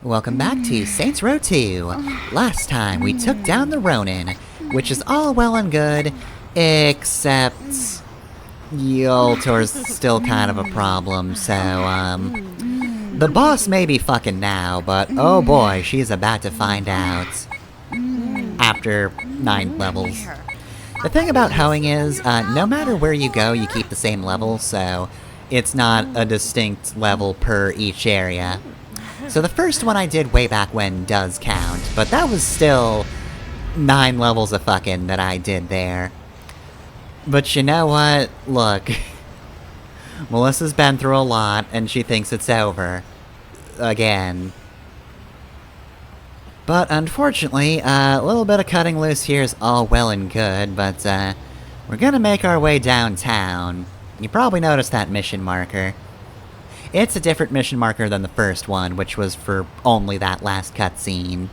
Welcome back to Saints Row 2. Last time we took down the Ronin, which is all well and good, except Ultor's still kind of a problem, so, the boss may be fucking now, but oh boy, she's about to find out. After 9 levels. The thing about hoeing is, no matter where you go, you keep the same level, so it's not a distinct level per each area. So the first one I did way back when does count, but that was still 9 levels of fucking that I did there. But you know what? Look. Melissa's been through a lot, and she thinks it's over. Again. But unfortunately, a little bit of cutting loose here is all well and good, but we're gonna make our way downtown. You probably noticed that mission marker. It's a different mission marker than the first one, which was for only that last cutscene.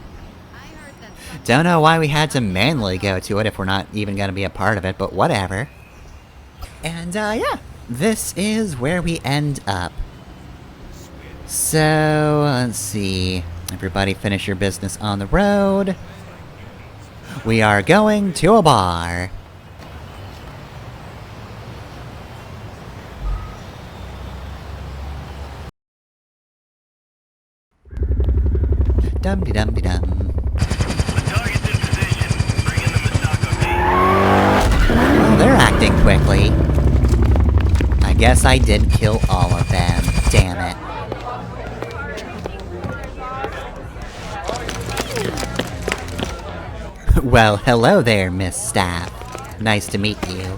Don't know why we had to manually go to it if we're not even gonna be a part of it, but whatever. And, yeah. This is where we end up. So, let's see. Everybody finish your business on the road. We are going to a bar. Dum-de-dum-de-dum. Well, they're acting quickly. I guess I did kill all of them. Damn it. Well, hello there, Miss Staff. Nice to meet you.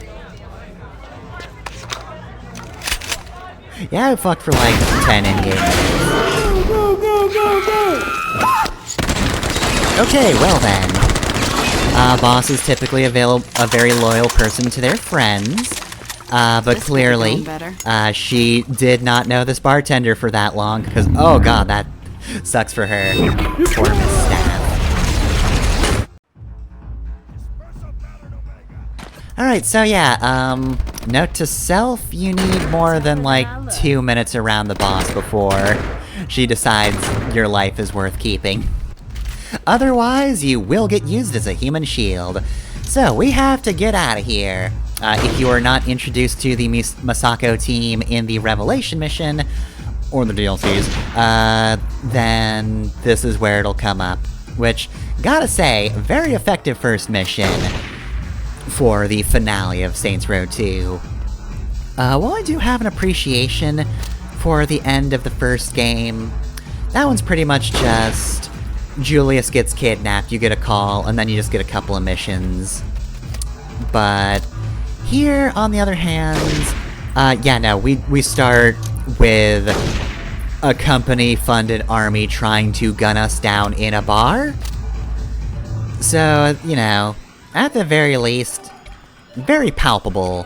Yeah, I fucked for like 10 in-game minutes. Okay, well then. Boss is typically a very loyal person to their friends. But clearly, she did not know this bartender for that long, because, oh god, that sucks for her. Poor Miss Staff. Alright, so yeah, note to self, you need more than like 2 minutes around the boss before she decides your life is worth keeping. Otherwise, you will get used as a human shield. So, we have to get out of here. If you are not introduced to the Masako team in the Revelation mission, or the DLCs, then this is where it'll come up. Which, gotta say, very effective first mission for the finale of Saints Row 2. While I do have an appreciation for the end of the first game, that one's pretty much just Julius gets kidnapped, you get a call, and then you just get a couple of missions. But here, on the other hand, yeah, no, we start with a company-funded army trying to gun us down in a bar. So, you know, at the very least, very palpable,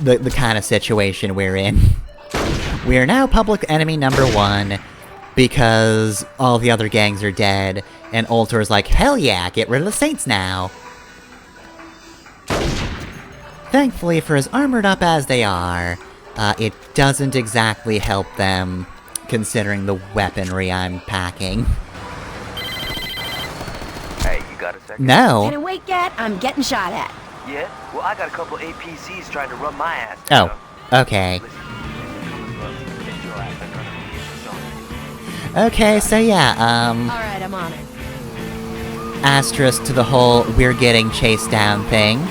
the kind of situation we're in. We are now public enemy number 1, because all the other gangs are dead, and Ultor's like, hell yeah, get rid of the Saints now! Thankfully, for as armored up as they are, it doesn't exactly help them, considering the weaponry I'm packing. Hey, you got a second? No! Can I wait, Gat? I'm getting shot at. Yeah? Well, I got a couple APCs trying to run my ass. Oh, okay. Okay, so yeah, Alright, I'm on it. asterisk to the whole we're getting chased down thing.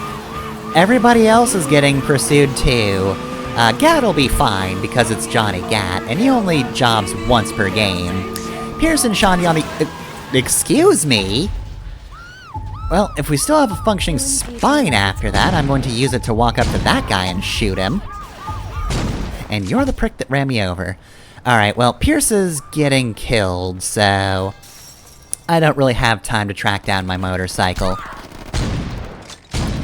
Everybody else is getting pursued too. Gat'll be fine, because it's Johnny Gat, and he only jobs once per game. Pierce and Shawnee on the... excuse me? Well, if we still have a functioning spine after that, I'm going to use it to walk up to that guy and shoot him. And you're the prick that ran me over. Alright, well, Pierce is getting killed, so I don't really have time to track down my motorcycle.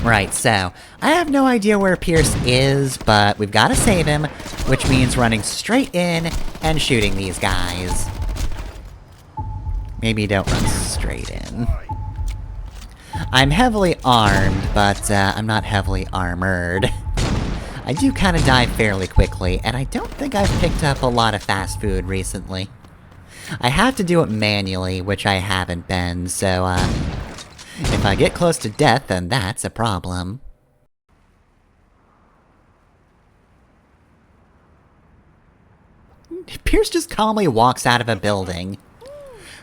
Right, so I have no idea where Pierce is, but we've gotta save him, which means running straight in and shooting these guys. Maybe don't run straight in. I'm heavily armed, but I'm not heavily armored. I do kinda die fairly quickly, and I don't think I've picked up a lot of fast food recently. I have to do it manually, which I haven't been, so, if I get close to death, then that's a problem. Pierce just calmly walks out of a building.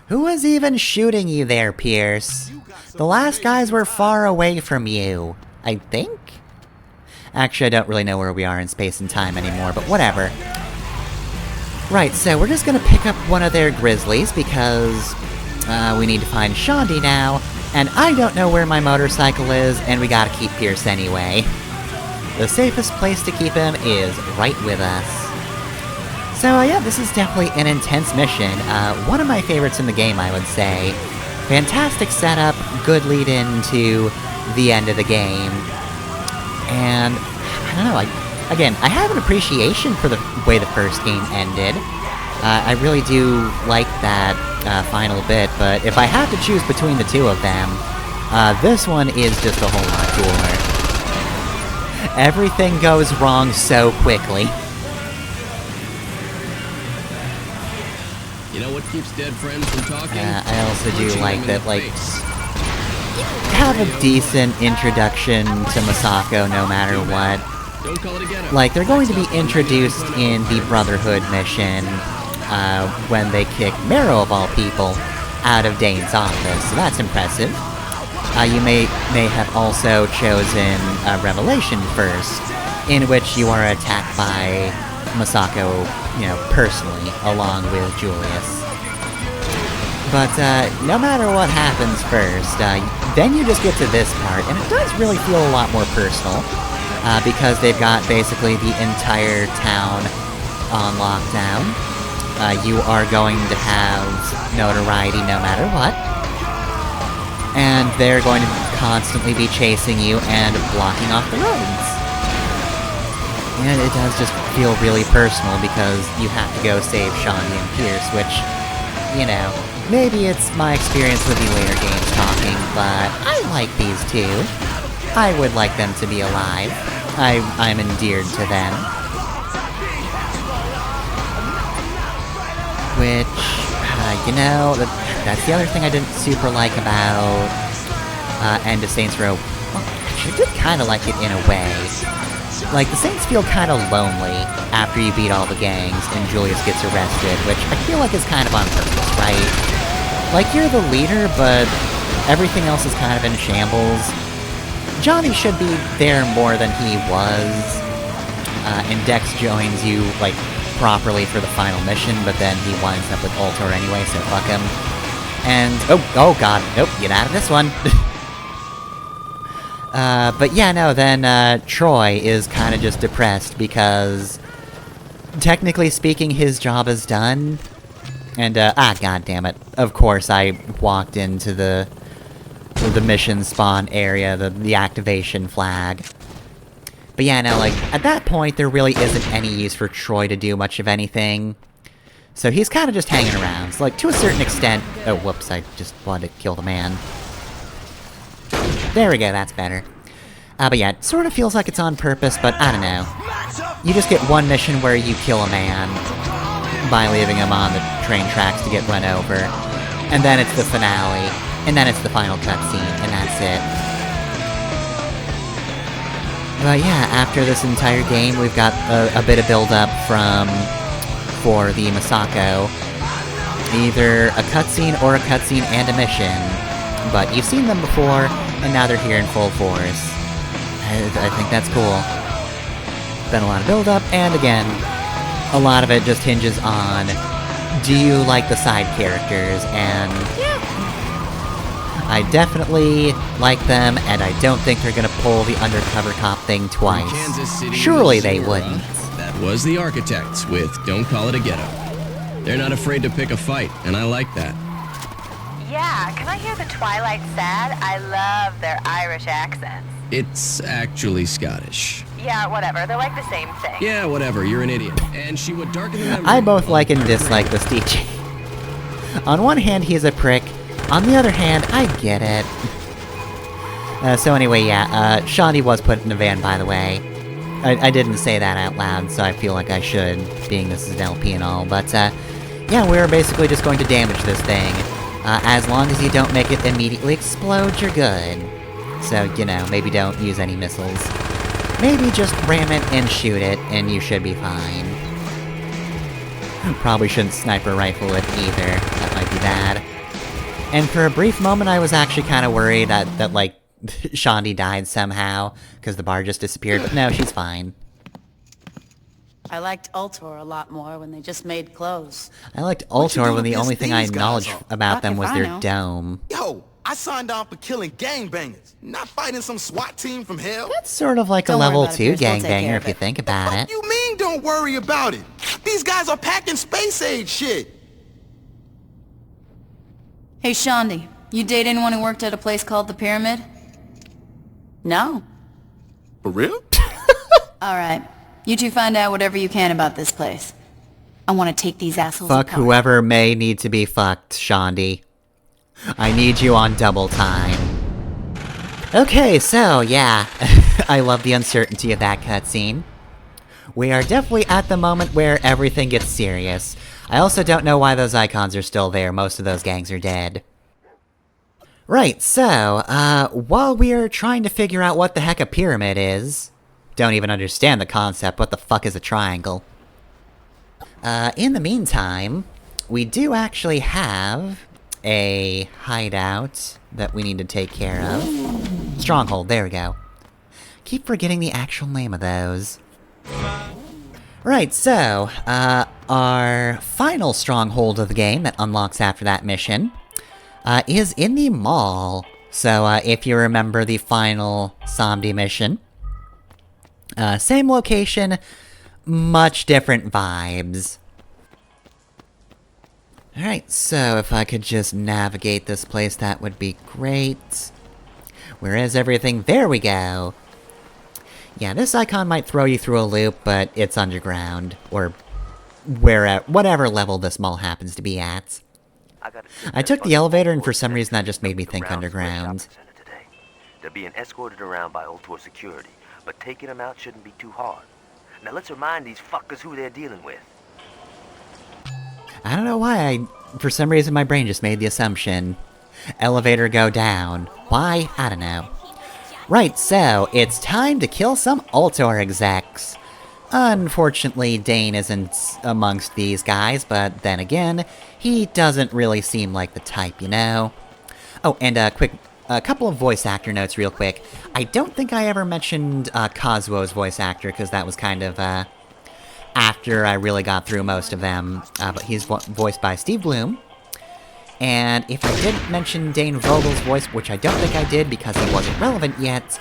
Who was even shooting you there, Pierce? The last guys were far away from you, I think? Actually, I don't really know where we are in space and time anymore, but whatever. Right, so we're just gonna pick up one of their grizzlies, because we need to find Shaundi now, and I don't know where my motorcycle is, and we gotta keep Pierce anyway. The safest place to keep him is right with us. So yeah, this is definitely an intense mission. One of my favorites in the game, I would say. Fantastic setup, good lead into the end of the game. And, I don't know, again, I have an appreciation for the way the first game ended. I really do like that final bit, but if I have to choose between the two of them, this one is just a whole lot cooler. Everything goes wrong so quickly. You know what keeps dead friends from talking? I also do like that, like, have a decent introduction to Masako no matter what. Don't call it a get-up. Like, they're going to be introduced in the Brotherhood mission, when they kick Marrow, of all people, out of Dane's office, so that's impressive. You may have also chosen Revelation first, in which you are attacked by Masako, you know, personally, along with Julius. But, no matter what happens first, then you just get to this part, and it does really feel a lot more personal, because they've got basically the entire town on lockdown. You are going to have notoriety no matter what, and they're going to constantly be chasing you and blocking off the roads. And it does just feel really personal because you have to go save Shaundi and Pierce, which, you know, maybe it's my experience with the later games talking, but I like these two. I would like them to be alive. I'm endeared to them. Which, you know, that's the other thing I didn't super like about End of Saints Row. Well, actually, I did kind of like it in a way. Like, the Saints feel kind of lonely after you beat all the gangs and Julius gets arrested, which I feel like is kind of on purpose, right? Like, you're the leader, but everything else is kind of in shambles. Johnny should be there more than he was, and Dex joins you, like, properly for the final mission, but then he winds up with Ultor anyway, so fuck him. And, oh god, nope, get out of this one! But yeah, no, then, Troy is kinda just depressed because, technically speaking, his job is done. And, god damn it. Of course, I walked into the mission spawn area, the activation flag. But yeah, no, like, at that point, there really isn't any use for Troy to do much of anything. So he's kinda just hanging around. So, like, to a certain extent— oh, whoops, I just wanted to kill the man. There we go, that's better. But yeah, it sort of feels like it's on purpose, but I don't know. You just get one mission where you kill a man by leaving him on the train tracks to get run over. And then it's the finale, and then it's the final cutscene, and that's it. But yeah, after this entire game, we've got a bit of build-up for the Masako. Either a cutscene or a cutscene and a mission. But you've seen them before, and now they're here in full force. I think that's cool. Been a lot of build-up, and again, a lot of it just hinges on, do you like the side characters, and yeah, I definitely like them, and I don't think they're gonna pull the undercover cop thing twice. Surely they wouldn't. That was the Architects with Don't Call It a Get-Up. They're not afraid to pick a fight, and I like that. Yeah, can I hear the Twilight Sad? I love their Irish accents. It's actually Scottish. Yeah, whatever. They're like the same thing. Yeah, whatever. You're an idiot. And she would darken the memory. I both like and dislike this DJ. On one hand, he's a prick. On the other hand, I get it. So anyway, yeah, Shaundi was put in a van, by the way. I didn't say that out loud, so I feel like I should, being this is an LP and all, but, yeah, yeah, we're basically just going to damage this thing. As long as you don't make it immediately explode, you're good. So, you know, maybe don't use any missiles. Maybe just ram it and shoot it, and you should be fine. Probably shouldn't sniper rifle it either. That might be bad. And for a brief moment, I was actually kind of worried that like, Shaundi died somehow, because the bar just disappeared, but no, she's fine. I liked Ultor a lot more when they just made clothes. I liked Ultor when the only thing I these guys acknowledged are? about Fuck them if was I their know. dome. Yo, I signed on for killing gangbangers, not fighting some SWAT team from hell. That's sort of like Don't a worry level about it, 2 Pierce, we'll take care gangbanger of if you it. think about What it. you mean don't worry about it? These guys are packing space age shit. Hey, Shaundi, you date anyone who worked at a place called the Pyramid? No. For real? Alright. You two find out whatever you can about this place. I want to take these assholes Fuck apart. whoever may need to be fucked, Shaundi. I need you on double time. Okay, so, yeah. I love the uncertainty of that cutscene. We are definitely at the moment where everything gets serious. I also don't know why those icons are still there, most of those gangs are dead. Right, so, while we are trying to figure out what the heck a pyramid is... Don't even understand the concept, what the fuck is a triangle? In the meantime, we do actually have a hideout that we need to take care of. Stronghold, there we go. Keep forgetting the actual name of those. Right, so, our final stronghold of the game that unlocks after that mission, is in the mall. So, if you remember the final zombie mission, same location, much different vibes. Alright, so if I could just navigate this place, that would be great. Where is everything? There we go! Yeah, this icon might throw you through a loop, but it's underground. Or whatever level this mall happens to be at. I took the elevator, and for some reason that just made me think underground. They're being escorted around by Ultor security, but taking them out shouldn't be too hard. Now let's remind these fuckers who they're dealing with. I don't know why, for some reason my brain just made the assumption. Elevator go down. Why? I don't know. Right, so, it's time to kill some Ultor execs. Unfortunately, Dane isn't amongst these guys, but then again, he doesn't really seem like the type, you know? Oh, and a couple of voice actor notes real quick. I don't think I ever mentioned Kazuo's voice actor, because that was kind of, after I really got through most of them, but he's voiced by Steve Bloom. And if I didn't mention Dane Vogel's voice, which I don't think I did because he wasn't relevant yet,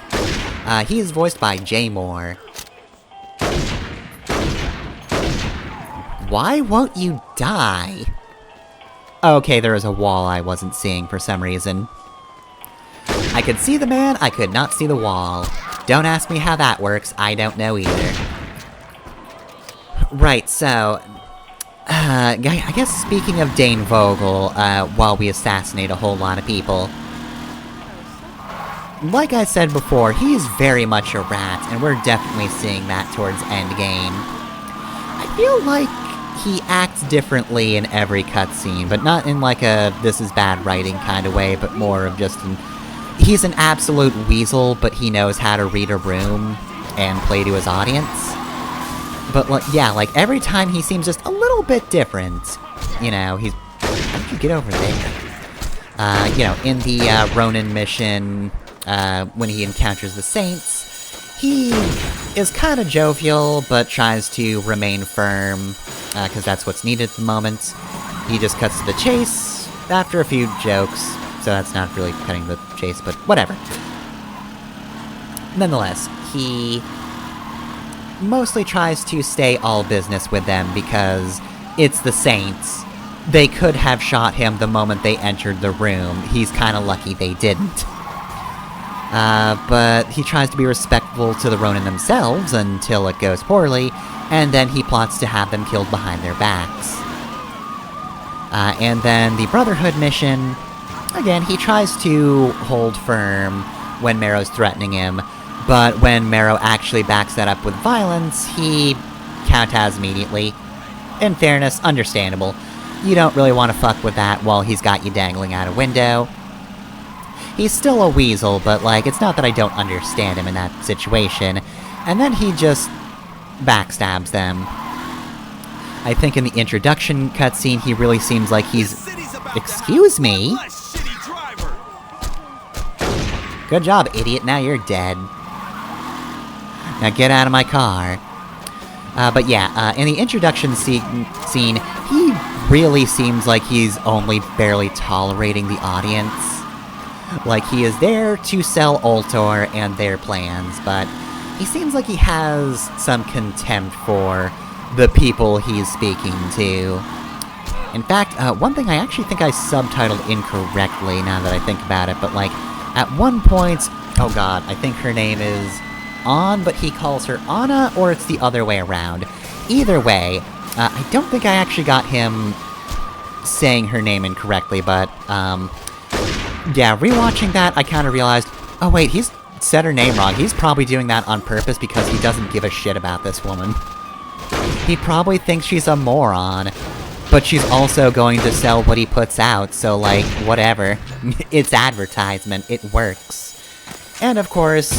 he is voiced by Jay Moore. Why won't you die? Okay, there is a wall I wasn't seeing for some reason. I could see the man, I could not see the wall. Don't ask me how that works, I don't know either. Right, so... I guess speaking of Dane Vogel, while we assassinate a whole lot of people... Like I said before, he's very much a rat, and we're definitely seeing that towards endgame. I feel like he acts differently in every cutscene, but not in like a this is bad writing kind of way, but more of just an... He's an absolute weasel, but he knows how to read a room and play to his audience. But, like, yeah, like, every time he seems just a little bit different. You know, he's... How did you get over there? You know, in the, Ronin mission, when he encounters the Saints, he is kind of jovial, but tries to remain firm, because that's what's needed at the moment. He just cuts to the chase after a few jokes, so that's not really cutting the chase, but whatever. Nonetheless, he... mostly tries to stay all business with them because it's the Saints. They could have shot him the moment they entered the room. He's kinda lucky they didn't. But he tries to be respectful to the Ronin themselves until it goes poorly, and then he plots to have them killed behind their backs. And then the Brotherhood mission, again, he tries to hold firm when Marrow's threatening him, but when Marrow actually backs that up with violence, he kowtows immediately. In fairness, understandable. you don't really want to fuck with that while he's got you dangling out a window. He's still a weasel, but, like, it's not that I don't understand him in that situation. And then he just backstabs them. I think in the introduction cutscene, he really seems like he's... Excuse me? Good job, idiot. Now you're dead. Now get out of my car. But yeah, in the introduction scene, he really seems like he's only barely tolerating the audience. Like, he is there to sell Ultor and their plans, but he seems like he has some contempt for the people he's speaking to. In fact, one thing I actually think I subtitled incorrectly now that I think about it, but like, at one point, oh god, I think her name is An, but he calls her Anna, or it's the other way around. Either way, I don't think I actually got him saying her name incorrectly, but, yeah, rewatching that, I kind of realized, oh wait, he's said her name wrong. He's probably doing that on purpose because he doesn't give a shit about this woman. He probably thinks she's a moron, but she's also going to sell what he puts out, so, like, whatever. It's advertisement, it works. And of course,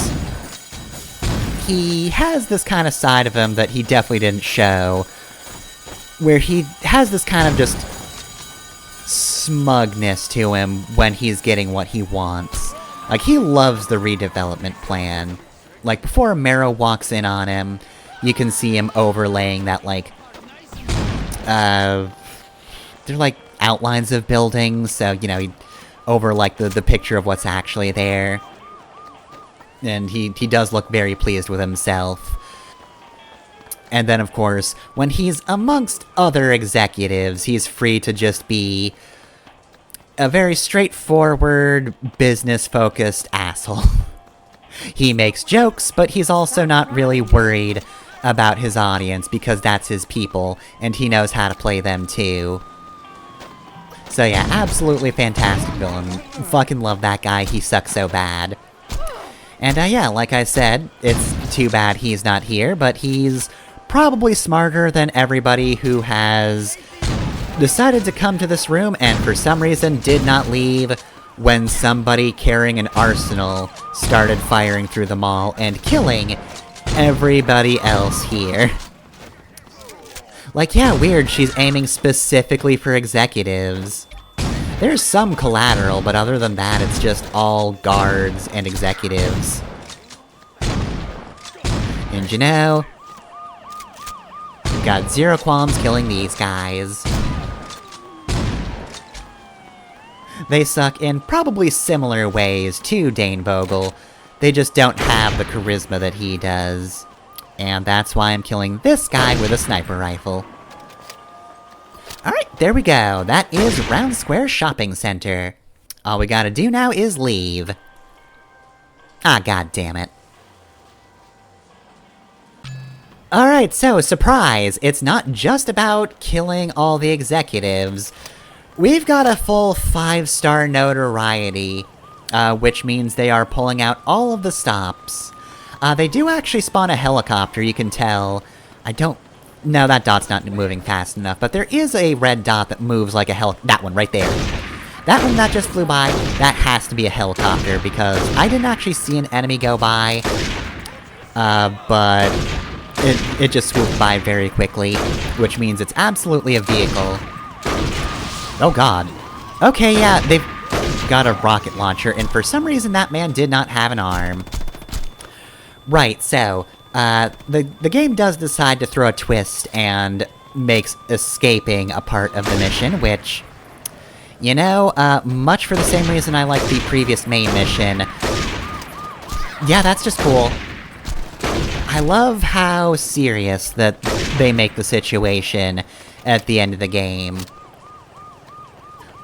he has this kind of side of him that he definitely didn't show, where he has this kind of just smugness to him when he's getting what he wants. Like, he loves the redevelopment plan. Like, before Marrow walks in on him, you can see him overlaying that, like, they're like outlines of buildings, so, you know, over, like, the picture of what's actually there. And he does look very pleased with himself. And then, of course, when he's amongst other executives, he's free to just be a very straightforward, business-focused asshole. He makes jokes, but he's also not really worried about his audience, because that's his people, and he knows how to play them too. So yeah, absolutely fantastic villain. Fucking love that guy, he sucks so bad. And yeah, like I said, it's too bad he's not here, but he's probably smarter than everybody who has decided to come to this room and for some reason did not leave when somebody carrying an arsenal started firing through the mall and killing everybody else here. Like, yeah, weird, she's aiming specifically for executives. There's some collateral, but other than that, it's just all guards and executives. And you know, got zero qualms killing these guys. They suck in probably similar ways to Dane Vogel. They just don't have the charisma that he does. And that's why I'm killing this guy with a sniper rifle. Alright, there we go. That is Round Square Shopping Center. All we gotta do now is leave. Ah, god damn it. Alright, so, surprise! It's not just about killing all the executives. We've got a full 5-star notoriety, which means they are pulling out all of the stops. They do actually spawn a helicopter, you can tell. No, that dot's not moving fast enough, but there is a red dot that moves like a that one right there. That one that just flew by, that has to be a helicopter, because I didn't actually see an enemy go by. But it just swooped by very quickly, which means it's absolutely a vehicle. Oh god. Okay, yeah, they've got a rocket launcher, and for some reason that man did not have an arm. Right, so, the game does decide to throw a twist and makes escaping a part of the mission, which, you know, much for the same reason I like the previous main mission. Yeah, that's just cool. I love how serious that they make the situation at the end of the game.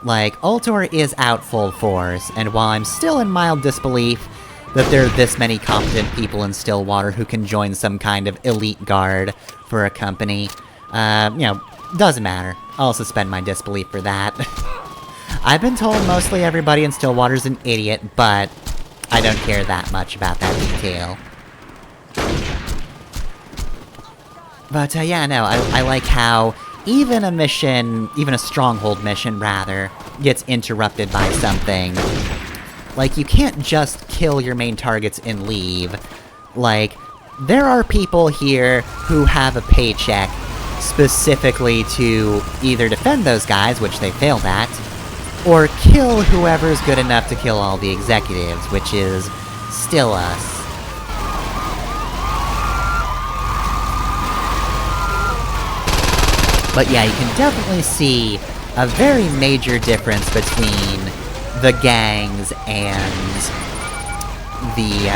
Like, Ultor is out full force, and while I'm still in mild disbelief that there are this many competent people in Stillwater who can join some kind of elite guard for a company, you know, doesn't matter. I'll suspend my disbelief for that. I've been told mostly everybody in Stillwater's an idiot, but I don't care that much about that detail. But, yeah, no, I like how even a mission, even a stronghold mission, rather, gets interrupted by something. Like, you can't just kill your main targets and leave. Like, there are people here who have a paycheck specifically to either defend those guys, which they failed at, or kill whoever's good enough to kill all the executives, which is still us. But yeah, you can definitely see a very major difference between the gangs and the,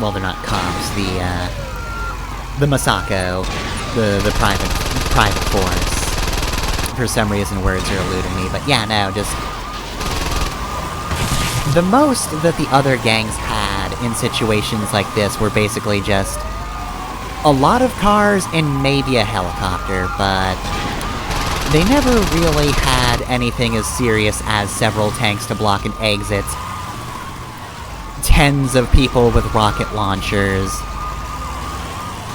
well, they're not cops, the Masako, the private force. For some reason, words are eluding me, but yeah, no, just... The most that the other gangs had in situations like this were basically just a lot of cars and maybe a helicopter, but they never really had anything as serious as several tanks to block an exit, tens of people with rocket launchers,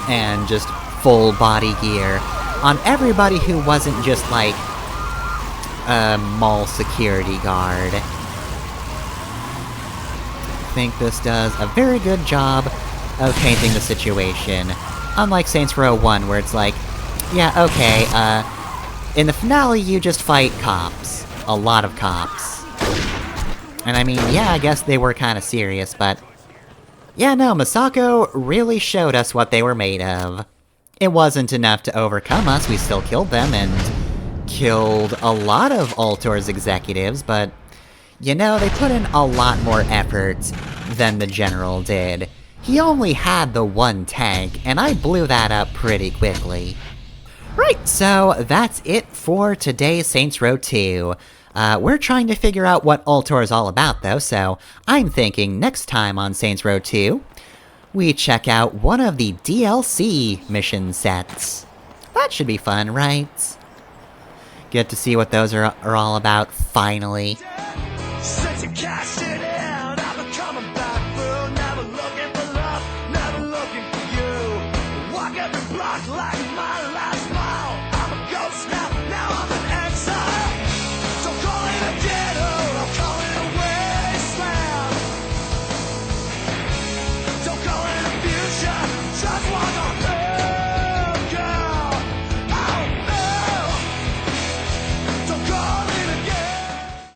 and just full body gear on everybody who wasn't just like a mall security guard. I think this does a very good job of painting the situation. Unlike Saints Row 1, where it's like, yeah, okay, in the finale you just fight cops. A lot of cops. And I mean, yeah, I guess they were kinda serious, but... yeah, no, Masako really showed us what they were made of. It wasn't enough to overcome us, we still killed them, and killed a lot of Ultor's executives, but... you know, they put in a lot more effort than the General did. He only had the one tank, and I blew that up pretty quickly. Right, so that's it for today's Saints Row 2. We're trying to figure out what Ultor is all about, though, so I'm thinking next time on Saints Row 2, we check out one of the DLC mission sets. That should be fun, right? Get to see what those are all about, finally. Since you cashed it in, I've been coming back through. Never looking for love, never looking for you. Walk every block like